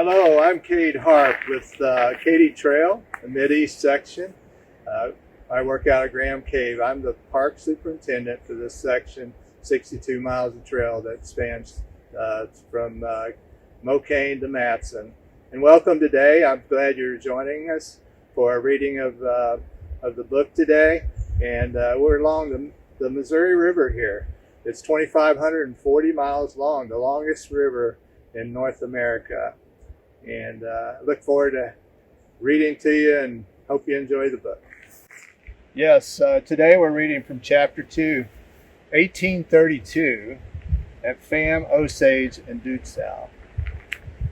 Hello, I'm Cade Harp with Katy Trail, the Mid-East section. Uh, I work out of Graham Cave. I'm the park superintendent for this section, 62 miles of trail that spans from Mokane to Matson. And welcome today. I'm glad you're joining us for a reading of the book today. And we're along the Missouri River here. It's 2,540 miles long, the longest river in North America. And look forward to reading to you and hope you enjoy the book. Yes, today we're reading from Chapter 2, 1832, at Fam, Osage, and Dutzow.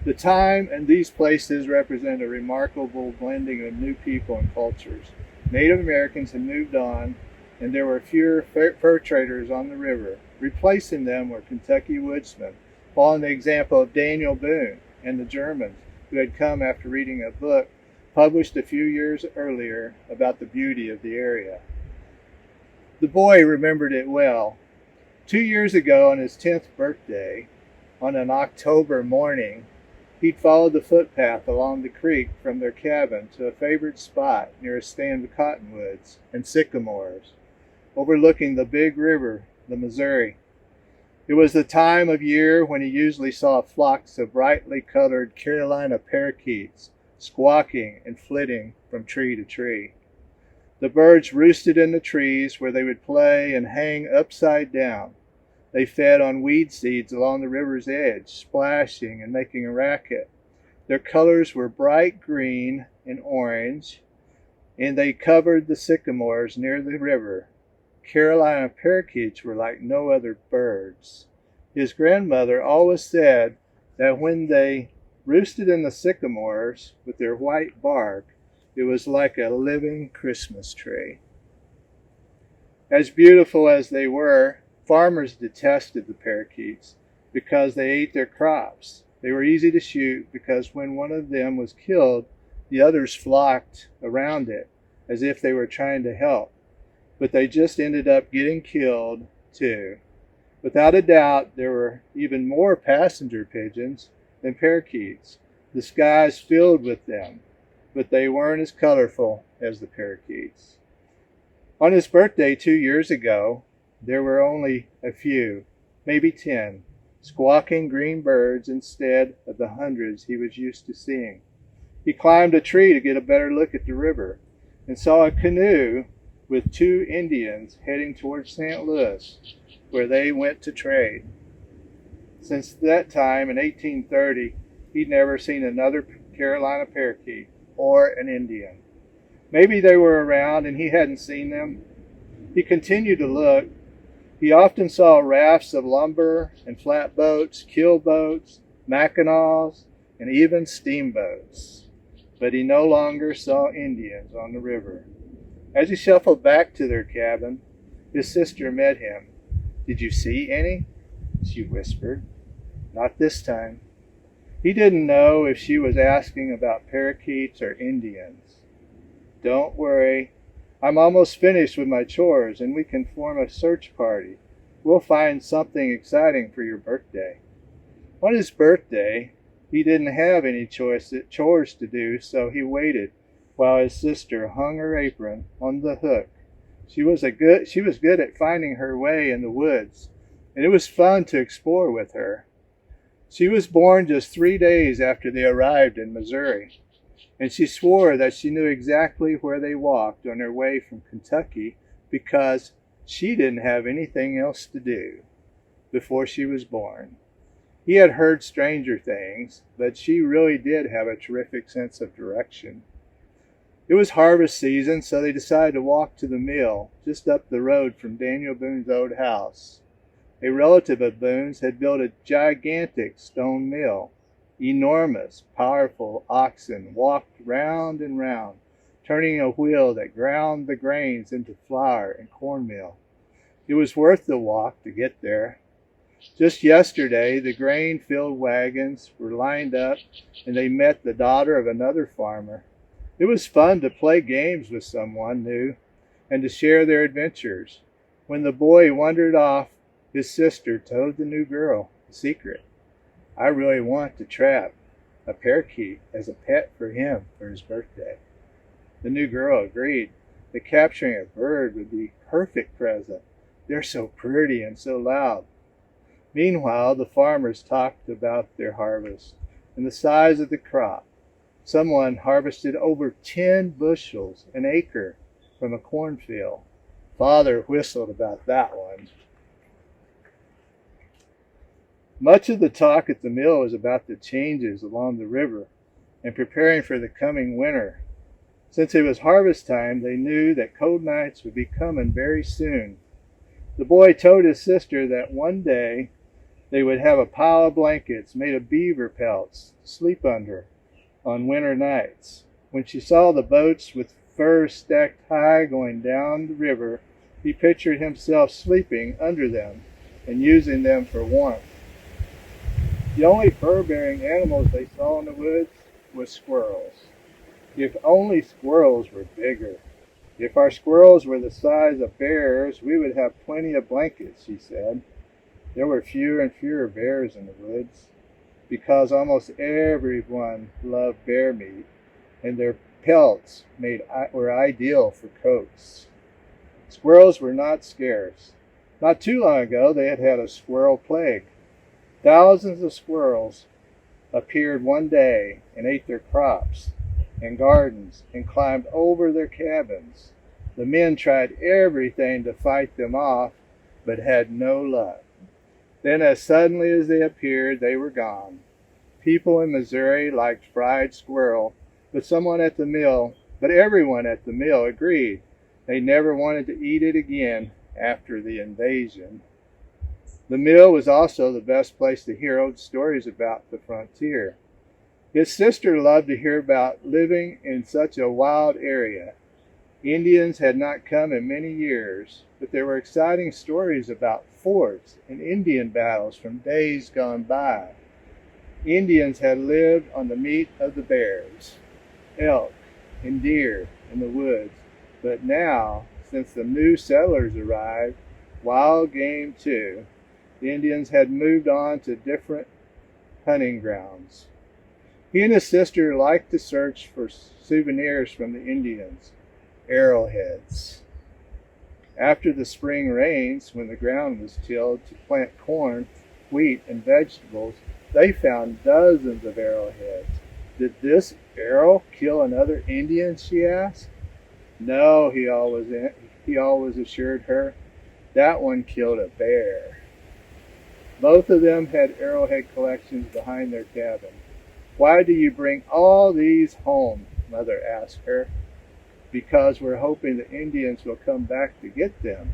The time and these places represent a remarkable blending of new people and cultures. Native Americans had moved on, and there were fewer fur traders on the river. Replacing them were Kentucky woodsmen, following the example of Daniel Boone and the Germans, who had come after reading a book published a few years earlier about the beauty of the area. The boy remembered it well. 2 years ago, on his 10th birthday, on an October morning, he'd followed the footpath along the creek from their cabin to a favorite spot near a stand of cottonwoods and sycamores, overlooking the big river, the Missouri. It was the time of year when he usually saw flocks of brightly colored Carolina parakeets squawking and flitting from tree to tree. The birds roosted in the trees where they would play and hang upside down. They fed on weed seeds along the river's edge, splashing and making a racket. Their colors were bright green and orange, and they covered the sycamores near the river. Carolina parakeets were like no other birds. His grandmother always said that when they roosted in the sycamores with their white bark, it was like a living Christmas tree. As beautiful as they were, farmers detested the parakeets because they ate their crops. They were easy to shoot because when one of them was killed, the others flocked around it as if they were trying to help. But they just ended up getting killed too. Without a doubt, there were even more passenger pigeons than parakeets. The skies filled with them, but they weren't as colorful as the parakeets. On his birthday 2 years ago, there were only a few, maybe 10, squawking green birds instead of the hundreds he was used to seeing. He climbed a tree to get a better look at the river and saw a canoe with 2 Indians heading towards St. Louis, where they went to trade. Since that time in 1830, he'd never seen another Carolina parakeet or an Indian. Maybe they were around and he hadn't seen them. He continued to look. He often saw rafts of lumber and flatboats, keelboats, mackinaws, and even steamboats. But he no longer saw Indians on the river. As he shuffled back to their cabin, his sister met him. "Did you see any?" she whispered. "Not this time." He didn't know if she was asking about parakeets or Indians. "Don't worry. I'm almost finished with my chores and we can form a search party. We'll find something exciting for your birthday." On his birthday, he didn't have any chores to do, so he waited while his sister hung her apron on the hook. She was good at finding her way in the woods, and it was fun to explore with her. She was born just 3 days after they arrived in Missouri, and she swore that she knew exactly where they walked on their way from Kentucky because she didn't have anything else to do before she was born. He had heard stranger things, but she really did have a terrific sense of direction. It was harvest season, so they decided to walk to the mill just up the road from Daniel Boone's old house. A relative of Boone's had built a gigantic stone mill. Enormous, powerful oxen walked round and round, turning a wheel that ground the grains into flour and cornmeal. It was worth the walk to get there. Just yesterday, the grain-filled wagons were lined up, and they met the daughter of another farmer. It was fun to play games with someone new and to share their adventures. When the boy wandered off, his sister told the new girl a secret. "I really want to trap a parakeet as a pet for him for his birthday. The new girl agreed that capturing a bird would be a perfect present. They're so pretty and so loud. Meanwhile, the farmers talked about their harvest and the size of the crop. Someone harvested over 10 bushels an acre from a cornfield. Father whistled about that one. Much of the talk at the mill was about the changes along the river and preparing for the coming winter. Since it was harvest time, they knew that cold nights would be coming very soon. The boy told his sister that one day they would have a pile of blankets made of beaver pelts to sleep under on winter nights. When she saw the boats with furs stacked high going down the river, he pictured himself sleeping under them and using them for warmth. The only fur-bearing animals they saw in the woods was squirrels. If only squirrels were bigger. If our squirrels were the size of bears, we would have plenty of blankets, she said. There were fewer and fewer bears in the woods because almost everyone loved bear meat, and their pelts were ideal for coats. Squirrels were not scarce. Not too long ago, they had had a squirrel plague. Thousands of squirrels appeared one day and ate their crops and gardens and climbed over their cabins. The men tried everything to fight them off, but had no luck. Then as suddenly as they appeared, they were gone. People in Missouri liked fried squirrel, but everyone at the mill agreed they never wanted to eat it again after the invasion. The mill was also the best place to hear old stories about the frontier. His sister loved to hear about living in such a wild area. Indians had not come in many years, but there were exciting stories about forts and Indian battles from days gone by. Indians had lived on the meat of the bears, elk, and deer in the woods, but now, since the new settlers arrived, wild game too, the Indians had moved on to different hunting grounds. He and his sister liked to search for souvenirs from the Indians, arrowheads. After the spring rains, when the ground was tilled to plant corn, wheat, and vegetables, they found dozens of arrowheads. Did this arrow kill another Indian, she asked. No, he always assured her. That one killed a bear. Both of them had arrowhead collections behind their cabin. Why do you bring all these home? Mother asked her. Because we're hoping the Indians will come back to get them.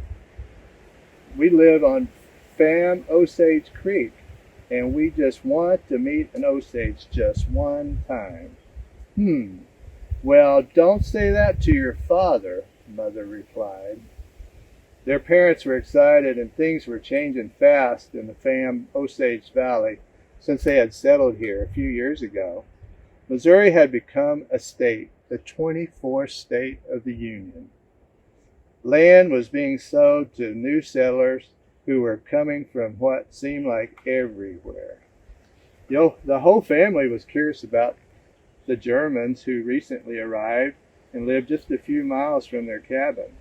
We live on Fam Osage Creek, and we just want to meet an Osage just one time. Well, don't say that to your father, Mother replied. Their parents were excited, and things were changing fast in the Fam Osage Valley since they had settled here a few years ago. Missouri had become a state, the 24th state of the Union. Land was being sold to new settlers who were coming from what seemed like everywhere. The whole family was curious about the Germans who recently arrived and lived just a few miles from their cabin.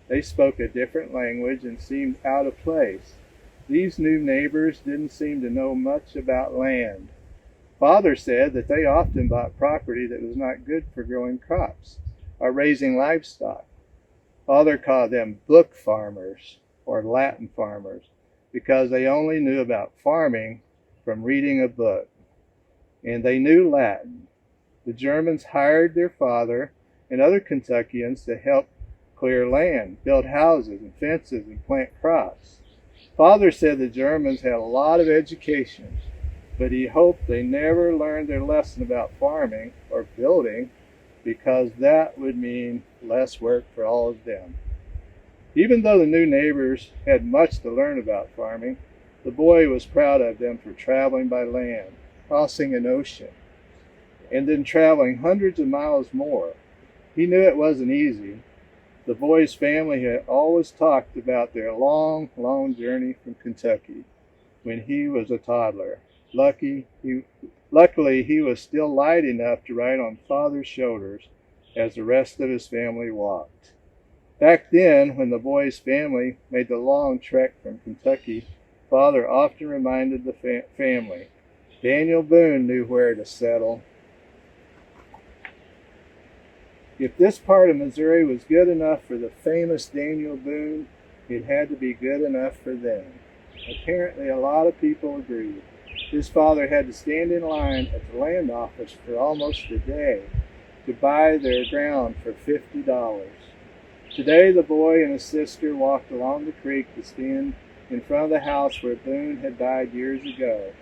They spoke a different language and seemed out of place. These new neighbors didn't seem to know much about land. Father said that they often bought property that was not good for growing crops or raising livestock. Father called them book farmers or Latin farmers because they only knew about farming from reading a book, and they knew Latin. The Germans hired their father and other Kentuckians to help clear land, build houses and fences, and plant crops. Father said the Germans had a lot of education, but he hoped they never learned their lesson about farming or building because that would mean less work for all of them. Even though the new neighbors had much to learn about farming, the boy was proud of them for traveling by land, crossing an ocean, and then traveling hundreds of miles more. He knew it wasn't easy. The boy's family had always talked about their long, long journey from Kentucky when he was a toddler. Luckily, he was still light enough to ride on Father's shoulders as the rest of his family walked. Back then, when the boy's family made the long trek from Kentucky, Father often reminded the family, Daniel Boone knew where to settle. If this part of Missouri was good enough for the famous Daniel Boone, it had to be good enough for them. Apparently, a lot of people agreed. His father had to stand in line at the land office for almost a day to buy their ground for $50. Today, the boy and his sister walked along the creek to stand in front of the house where Boone had died years ago.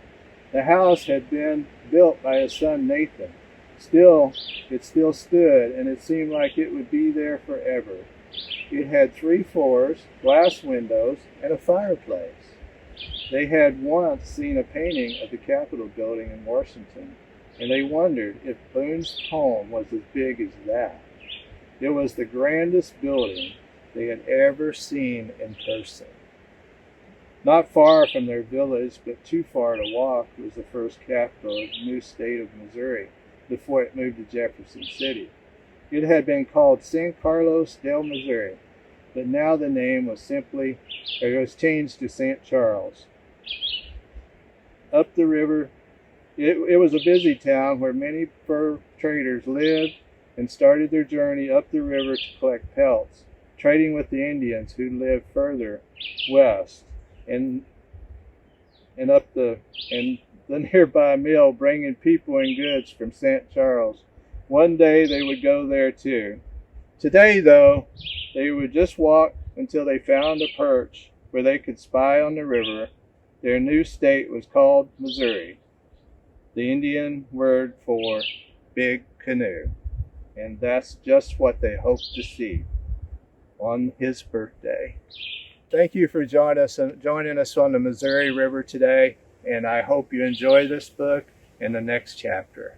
The house had been built by his son Nathan. It still stood, and it seemed like it would be there forever. It had 3 floors, glass windows, and a fireplace. They had once seen a painting of the Capitol building in Washington, and they wondered if Boone's home was as big as that. It was the grandest building they had ever seen in person. Not far from their village, but too far to walk, was the first capital of the new state of Missouri before it moved to Jefferson City. It had been called San Carlos del Missouri, but now the name was changed to St. Charles. Up the river, it was a busy town where many fur traders lived and started their journey up the river to collect pelts, trading with the Indians who lived further west, and the nearby mill bringing people and goods from St. Charles. One day they would go there too. Today, though, they would just walk until they found a perch where they could spy on the river. Their new state was called Missouri, the Indian word for big canoe. And that's just what they hoped to see on his birthday. Thank you for joining us on the Missouri River today, and I hope you enjoy this book and the next chapter.